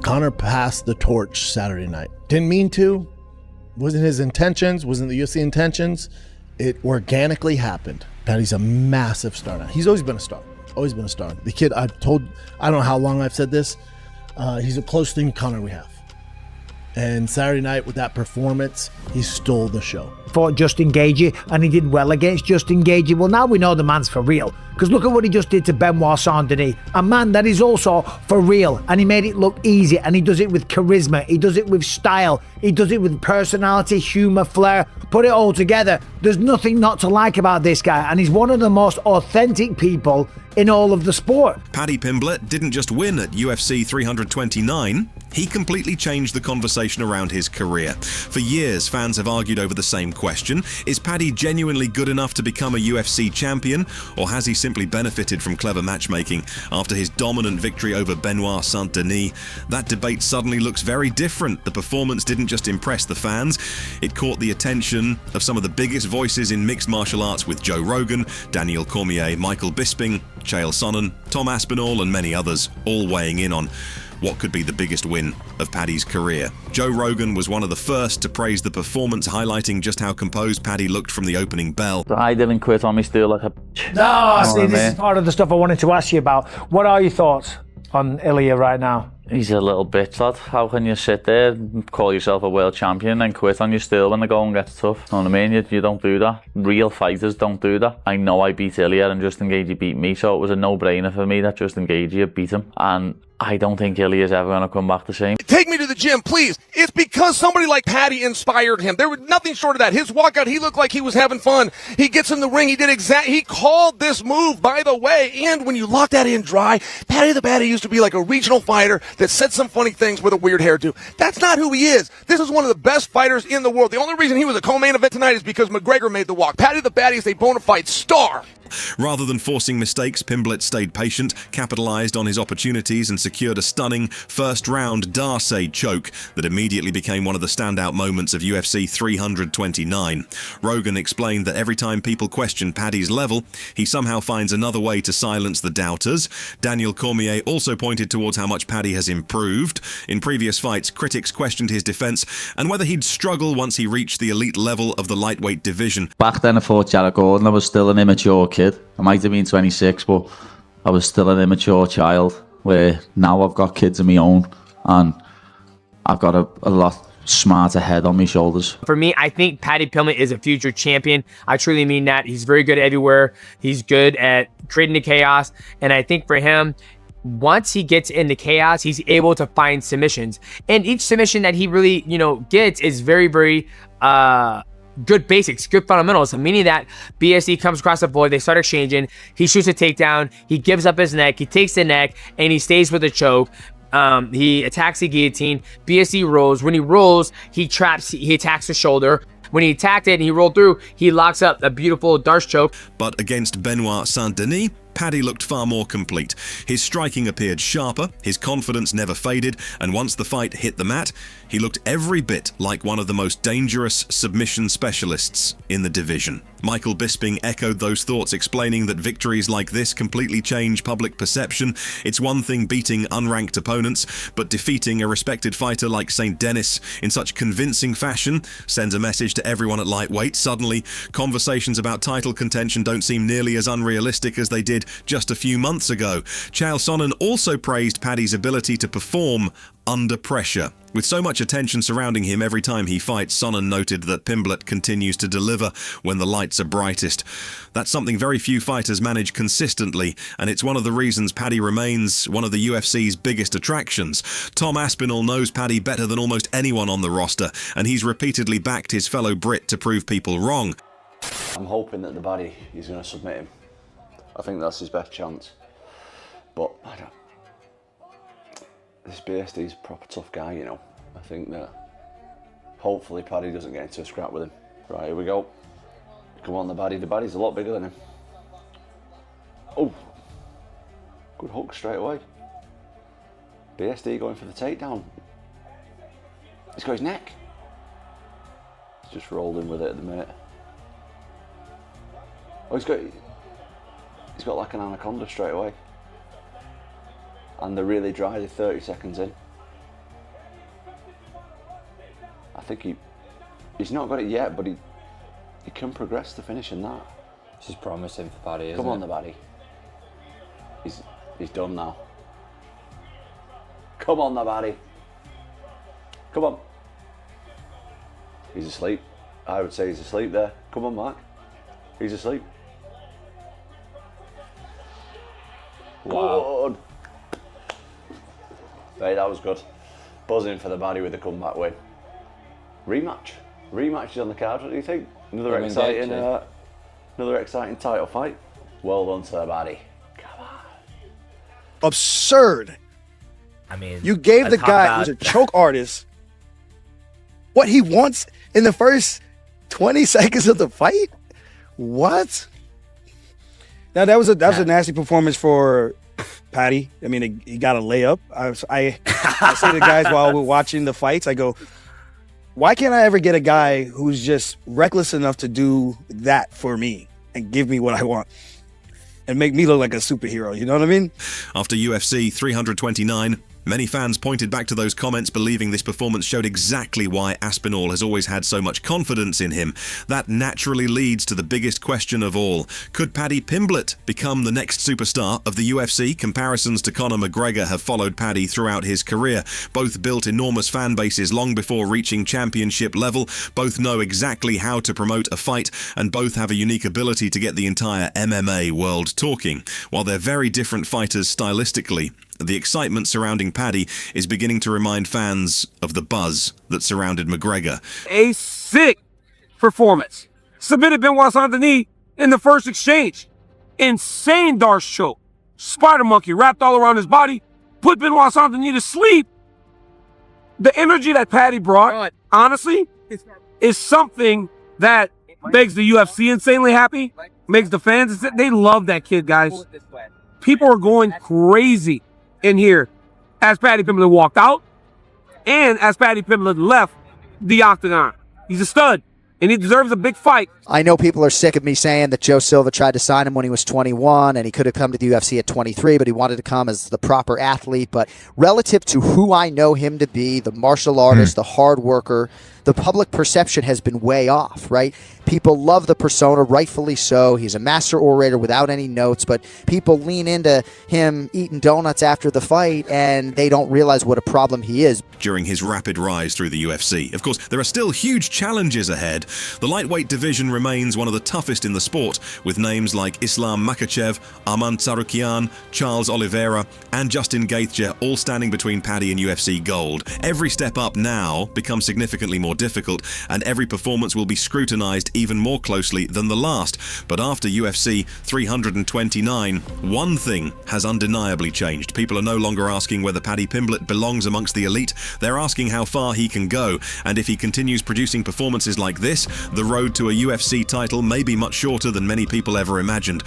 Conor passed the torch Saturday night. Didn't mean to. Wasn't his intentions. Wasn't the UFC intentions. It organically happened. Paddy's a massive star now. He's always been a star. Always been a star. The kid, I don't know how long I've said this. He's the closest thing to Conor we have. And Saturday night with that performance, he stole the show. Fought Justin Gaethje, and he did well against Justin Gaethje. Well, now we know the man's for real, because look at what he just did to Benoît Saint Denis, a man that is also for real, and he made it look easy, and he does it with charisma, he does it with style, he does it with personality, humour, flair. Put it all together, there's nothing not to like about this guy, and he's one of the most authentic people in all of the sport. Paddy Pimblett didn't just win at UFC 329, he completely changed the conversation around his career. For years, fans have argued over the same question. Is Paddy genuinely good enough to become a UFC champion, or has he simply benefited from clever matchmaking after his dominant victory over Benoît Saint Denis? That debate suddenly looks very different. The performance didn't just impress the fans, it caught the attention of some of the biggest voices in mixed martial arts, with Joe Rogan, Daniel Cormier, Michael Bisping, Chael Sonnen, Tom Aspinall and many others, all weighing in on what could be the biggest win of Paddy's career. Joe Rogan was one of the first to praise the performance, highlighting just how composed Paddy looked from the opening bell. I didn't quit on me still like a bitch. No, see, this is part of the stuff I wanted to ask you about. What are your thoughts on Ilya right now? He's a little bitch, lad. How can you sit there, call yourself a world champion and quit on your still when the going gets tough? You know what I mean? You don't do that. Real fighters don't do that. I know I beat Ilya and Justin Gaethje beat me, so it was a no-brainer for me that Justin Gaethje beat him. And I don't think Ilya's ever going to come back the same. Take me to the gym, please. It's because somebody like Paddy inspired him. There was nothing short of that. His walkout, he looked like he was having fun. He gets in the ring. He called this move, by the way. And when you lock that in dry, Paddy the Baddy used to be like a regional fighter that said some funny things with a weird hairdo. That's not who he is. This is one of the best fighters in the world. The only reason he was a co-main event tonight is because McGregor made the walk. Paddy the Baddy is a bona fide star. Rather than forcing mistakes, Pimblett stayed patient, capitalized on his opportunities and secured a stunning first-round Darce choke that immediately became one of the standout moments of UFC 329. Rogan explained that every time people question Paddy's level, he somehow finds another way to silence the doubters. Daniel Cormier also pointed towards how much Paddy has improved. In previous fights, critics questioned his defense and whether he'd struggle once he reached the elite level of the lightweight division. Back then I fought Jared Gordon, I was still an immature kid. I might have been 26, but I was still an immature child, where now I've got kids of my own and I've got a lot smarter head on my shoulders. For me, I think Paddy Pimblett is a future champion. I truly mean that. He's very good everywhere. He's good at creating the chaos. And I think for him, once he gets into chaos, he's able to find submissions. And each submission that he really, gets is very, very, good basics, good fundamentals, meaning that BSD comes across the board, they start exchanging, he shoots a takedown, he gives up his neck, he takes the neck, and he stays with the choke. He attacks the guillotine, BSD rolls. When he rolls, he attacks the shoulder. When he attacked it and he rolled through, he locks up a beautiful Darce choke. But against Benoît Saint Denis, Paddy looked far more complete. His striking appeared sharper, his confidence never faded, and once the fight hit the mat, he looked every bit like one of the most dangerous submission specialists in the division. Michael Bisping echoed those thoughts, explaining that victories like this completely change public perception. It's one thing beating unranked opponents, but defeating a respected fighter like Saint Denis in such convincing fashion sends a message to everyone at lightweight. Suddenly, conversations about title contention don't seem nearly as unrealistic as they did just a few months ago. Chael Sonnen also praised Paddy's ability to perform under pressure. With so much attention surrounding him every time he fights, Sonnen noted that Pimblett continues to deliver when the lights are brightest. That's something very few fighters manage consistently, and it's one of the reasons Paddy remains one of the UFC's biggest attractions. Tom Aspinall knows Paddy better than almost anyone on the roster, and he's repeatedly backed his fellow Brit to prove people wrong. I'm hoping that the Baddy is going to submit him. I think that's his best chance. But I don't. This BSD's a proper tough guy, I think that hopefully Paddy doesn't get into a scrap with him. Right, here we go. Come on, the Baddy. The Baddy's a lot bigger than him. Oh, good hook straight away. BSD going for the takedown. He's got his neck. He's just rolled in with it at the minute. Oh, he's got like an anaconda straight away. And they're really dry, they're 30 seconds in. I think he's not got it yet, but he can progress to finishing that. This is promising for Paddy, isn't Come on, it? the Paddy. He's done now. Come on, the Paddy. Come on. He's asleep. I would say he's asleep there. Come on, Mark. He's asleep. Wow. Good. Hey, that was good. Buzzing for the Paddy with the comeback win. Rematch. Rematch is on the card. What do you think? Another exciting title fight. Well done to the Paddy. Come on. Absurd. I mean, You gave the guy who's a choke artist what he wants in the first 20 seconds of the fight? What? Now that was a nasty performance for Paddy. I mean, he got a layup. I say to guys while we're watching the fights, I go, why can't I ever get a guy who's just reckless enough to do that for me and give me what I want and make me look like a superhero? You know what I mean? After UFC 329, many fans pointed back to those comments, believing this performance showed exactly why Aspinall has always had so much confidence in him. That naturally leads to the biggest question of all. Could Paddy Pimblett become the next superstar of the UFC? Comparisons to Conor McGregor have followed Paddy throughout his career. Both built enormous fan bases long before reaching championship level. Both know exactly how to promote a fight, and both have a unique ability to get the entire MMA world talking. While they're very different fighters stylistically, the excitement surrounding Paddy is beginning to remind fans of the buzz that surrounded McGregor. A sick performance. Submitted Benoît Saint Denis in the first exchange. Insane Darce choke. Spider monkey wrapped all around his body. Put Benoît Saint Denis to sleep. The energy that Paddy brought, honestly, is something that makes the UFC insanely happy. Makes the fans, they love that kid, guys. People are going crazy in here as Paddy Pimblett walked out and as Paddy Pimblett left the octagon. He's a stud and he deserves a big fight. I know people are sick of me saying that Joe Silva tried to sign him when he was 21 and he could have come to the UFC at 23, but he wanted to come as the proper athlete. But relative to who I know him to be, the martial artist, the hard worker, the public perception has been way off, right? People love the persona, rightfully so. He's a master orator without any notes, but people lean into him eating donuts after the fight and they don't realize what a problem he is. During his rapid rise through the UFC. Of course, there are still huge challenges ahead. The lightweight division remains one of the toughest in the sport, with names like Islam Makhachev, Arman Tsarukyan, Charles Oliveira, and Justin Gaethje all standing between Paddy and UFC gold. Every step up now becomes significantly more difficult, and every performance will be scrutinized even more closely than the last. But after UFC 329, one thing has undeniably changed. People are no longer asking whether Paddy Pimblett belongs amongst the elite. They're asking how far he can go, and if he continues producing performances like this, the road to a UFC title may be much shorter than many people ever imagined.